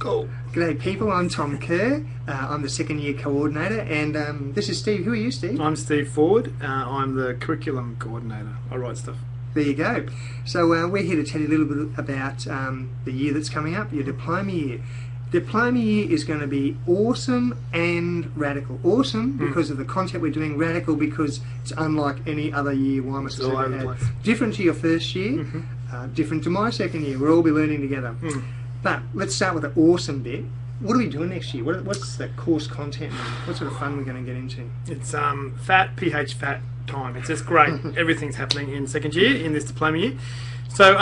Go. G'day people, I'm Tom Kerr. I'm the second year coordinator, and this is Steve. Who are you, Steve? I'm Steve Ford. I'm the curriculum coordinator. I write stuff. There you go. So we're here to tell you a little bit about the year that's coming up, your diploma year. Diploma year is going to be awesome and radical. Awesome because of the content we're doing, radical because it's unlike any other year YMAS has ever had. Different to your first year, different to my second year. We'll all be learning together. But let's start with the awesome bit. What are we doing next year? What's the course content and what sort of fun we're going to get into? It's PH FAT time. It's just great. Everything's happening in second year, in this diploma year. So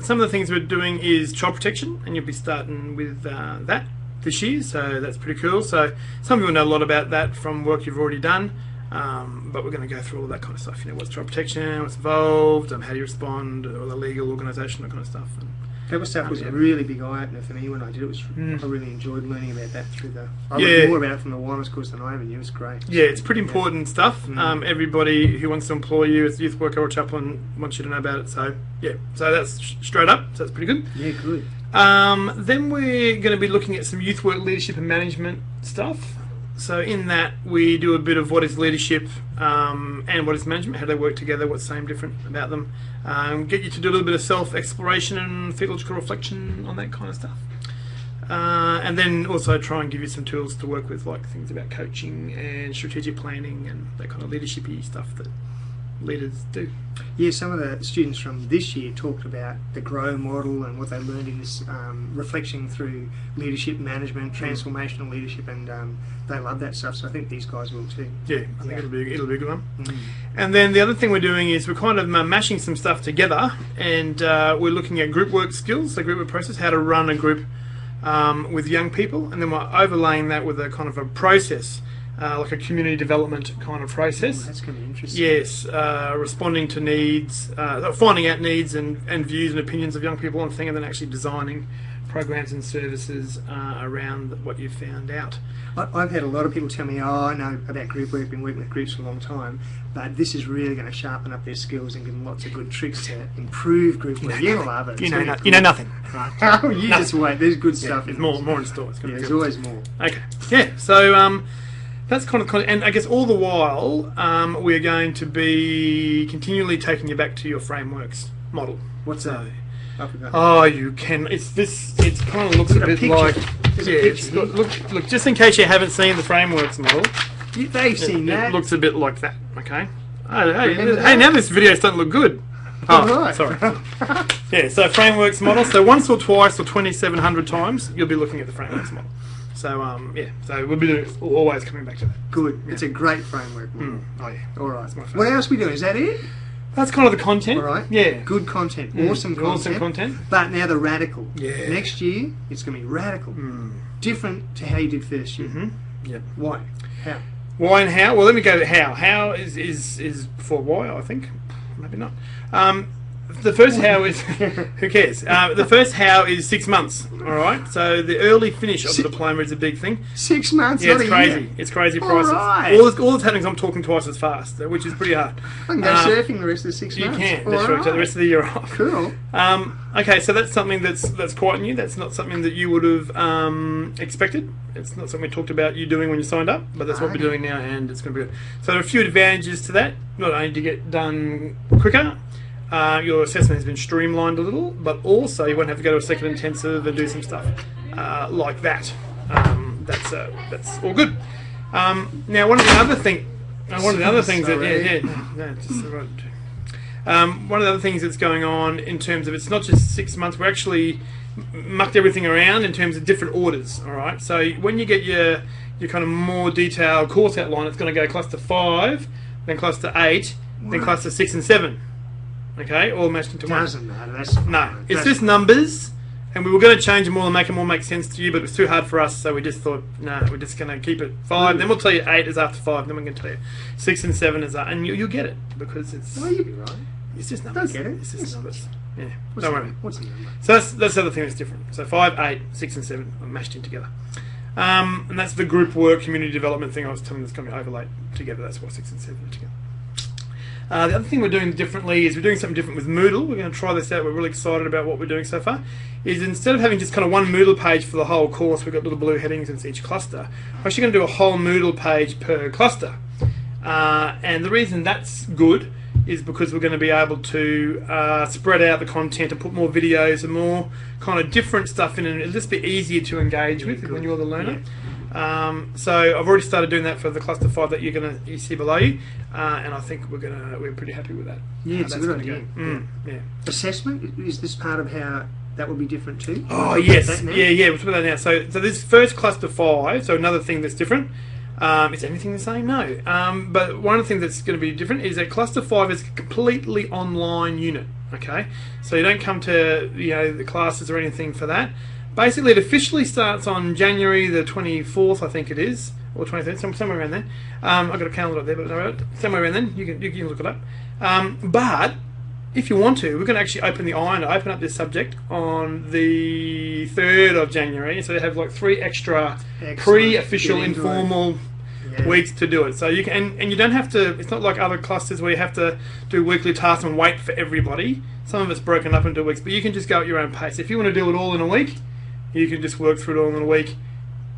some of the things we're doing is child protection, and you'll be starting with that this year, so that's pretty cool. So some people know a lot about that from work you've already done, but we're going to go through all that kind of stuff. You know, what's child protection, what's involved, how do you respond, or the legal organisation, that kind of stuff. And that stuff was a really big eye-opener for me when I did it. I really enjoyed learning about that through the... I learned more about it from the YMAS course than I ever knew. It was great. Yeah, it's pretty important stuff. Everybody who wants to employ you as a youth worker or chaplain wants you to know about it. So, yeah. So that's straight up. So that's pretty good. Yeah, good. Then we're going to be looking at some youth work leadership and management stuff. So in that, we do a bit of what is leadership and what is management, how they work together, what's same, different about them. Get you to do a little bit of self-exploration and theological reflection on that kind of stuff. And then also try and give you some tools to work with, like things about coaching and strategic planning and that kind of leadership-y stuff that leaders do. Yeah, some of the students from this year talked about the GROW model and what they learned in this reflection through leadership management, transformational leadership, and they love that stuff, so I think these guys will too. Yeah, I think it'll be a good one. And then the other thing we're doing is we're kind of mashing some stuff together, and we're looking at group work skills, the group work process, how to run a group with young people, and then we're overlaying that with a kind of a process, like a community development kind of process. That's going to be interesting. Yes, responding to needs, finding out needs and views and opinions of young people on thing, and then actually designing programs and services around what you've found out. I've had a lot of people tell me, oh, I know about group work, been working with groups for a long time, but this is really going to sharpen up their skills and give them lots of good tricks to improve group work. You'll love it. You know nothing. Right? You just wait. There's good stuff. There's more in store. There's always more. Okay. Yeah. So that's kind of, and I guess all the while we're going to be continually taking you back to your frameworks model. What's that? Oh, you can. It kind of looks a bit like. Yeah. Look. Just in case you haven't seen the frameworks model, they've seen that. It looks a bit like that. Okay. Hey, now this video's starting to look good. Oh, right. Sorry. Yeah. So frameworks model. So once or twice or 2,700 times, you'll be looking at the frameworks model. So yeah, so we'll be always coming back to that. Good. Yeah. It's a great framework. Oh yeah. All right. What else are we doing? Is that it? That's kind of the content. All right. Yeah. Good content. Awesome content. Awesome content. But now the radical. Yeah. Next year it's going to be radical. Different to how you did first year. Yep. Why? How? Why and how? Well, let me go to how. How is before why, I think. Maybe not. The first how is who cares? The first how is 6 months. All right. So the early finish of the diploma is a big thing. 6 months. Yeah, it's crazy. It's crazy prices. Right. All that's happening is I'm talking twice as fast, which is pretty hard. I can go surfing the rest of the 6 months. You can. That's right. The rest of the year off. Cool. Okay, so that's something that's quite new. That's not something that you would have expected. It's not something we talked about you doing when you signed up, but that's what we're doing now, and it's going to be good. So there are a few advantages to that. Not only do you get done quicker, your assessment has been streamlined a little, but also you won't have to go to a second intensive and do some stuff like that. That's all good. Now, one of the other things one of the other things that's going on in terms of, it's not just 6 months. We're actually mucked everything around in terms of different orders. All right. So when you get your kind of more detailed course outline, it's going to go cluster 5, then cluster 8, then cluster 6 and 7. Okay, all matched into one. Doesn't matter. It's just numbers, and we were going to change them all and make them all make sense to you, but it was too hard for us, so we just thought, no, we're just going to keep it 5. Then we'll tell you 8 is after 5. Then we're going to tell you 6 and 7 is after, and you'll get it because it's. Well, you'll be right. It's just numbers. Don't get it. It's just numbers. Yeah. Don't worry. What's the number? So that's the other thing that's different. So 5, 8, 6, and 7 are mashed in together. And that's the group work, community development thing I was telling you that's going to be overlaid together. That's why 6 and 7 are together. The other thing we're doing differently is we're doing something different with Moodle. We're going to try this out. We're really excited about what we're doing so far. Is instead of having just kind of one Moodle page for the whole course, we've got little blue headings in each cluster. We're actually going to do a whole Moodle page per cluster. And the reason that's good is because we're going to be able to spread out the content and put more videos and more kind of different stuff in, and it'll just be easier to engage with when you're the learner. So I've already started doing that for the cluster 5 that you see below you, and I think we're pretty happy with that. Yeah, it's a good idea. Yeah. Assessment, is this part of how that will be different too? Oh yes, yeah. We'll talk about that now. So this first cluster 5. So another thing that's different. Is anything the same? No. But one of the things that's going to be different is that cluster 5 is a completely online unit. Okay, so you don't come to the classes or anything for that. Basically, it officially starts on January the 24th, I think it is, or 23rd, somewhere around then. I've got a calendar up there, but somewhere around then. You can look it up. But if you want to, we're going to actually open up this subject on the 3rd of January. So they have like 3 extra pre-official informal weeks to do it. So you can, and you don't have to. It's not like other clusters where you have to do weekly tasks and wait for everybody. Some of it's broken up into weeks, but you can just go at your own pace. If you want to do it all in a week, you can just work through it all in a week.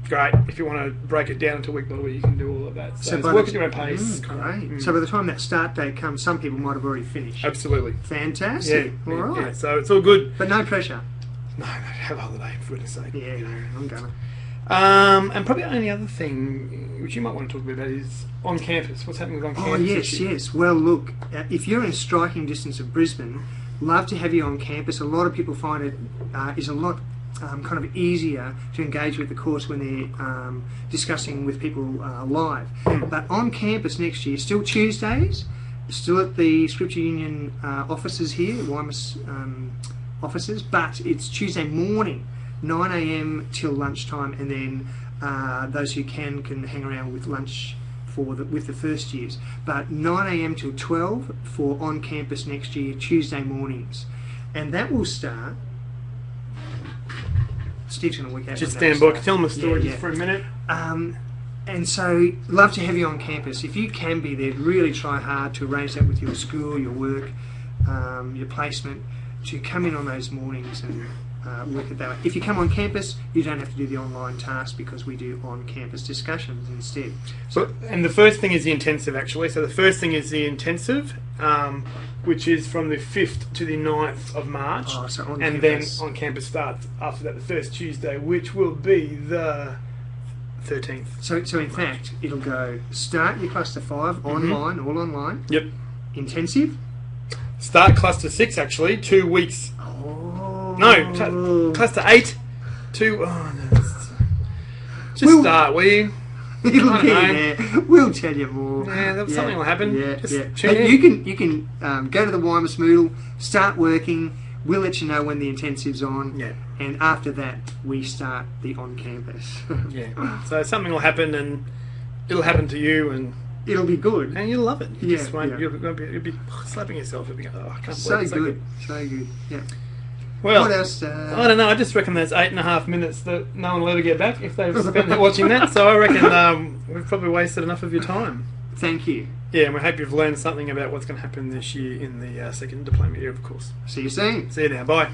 Great. If you want to break it down into week by week, you can do all of that. So work at your own pace. Great. So by the time that start date comes, some people might have already finished. Absolutely. Fantastic. All right. Yeah. So it's all good. But no pressure. No, have a holiday, for goodness sake. Yeah, I'm gonna. And probably the only other thing which you might want to talk a bit about is on campus. What's happening with on campus? Oh, yes. Well, look, if you're in striking distance of Brisbane, love to have you on campus. A lot of people find it is a lot kind of easier to engage with the course when they're discussing with people live. But on campus next year, still Tuesdays, still at the Scripture Union offices here, Wymus offices, but it's Tuesday morning, 9 a.m. till lunchtime, and then those who can hang around with lunch with the first years. But 9 a.m. till 12 for on campus next year, Tuesday mornings, and that will start. Steve's going to work out. Just stand by. Tell them a story just for a minute. And so, love to have you on campus. If you can be there, really try hard to arrange that with your school, your work, your placement, to come in on those mornings and work it that way. If you come on campus, you don't have to do the online task because we do on-campus discussions instead. And the first thing is the intensive, actually. So the first thing is the intensive, which is from the 5th to the 9th of March. Oh, so on and campus. Then on-campus starts after that, the first Tuesday, which will be the 13th. So in fact, it'll go start your cluster 5 online, all online. Yep. Intensive. Start cluster 6, actually, 2 weeks. Oh. No, cluster 8. 2. Oh, no. Just start, will you? It'll be there. We'll tell you more. Yeah, something will happen. Hey, you can go to the Wymus Moodle, start working. We'll let you know when the intensive's on. Yeah. And after that, we start the on-campus. Yeah. So something will happen, and it'll happen to you, and it'll be good, and you'll love it. You just won't. Yeah. You'll be slapping yourself. You'll be going, I can't so believe it's good. So good. Yeah. Well, what else? I don't know. I just reckon there's 8.5 minutes that no one will ever get back if they've spent it watching that. So I reckon we've probably wasted enough of your time. Thank you. Yeah, and we hope you've learned something about what's going to happen this year in the second diploma year, of course. See you soon. See you now. Bye.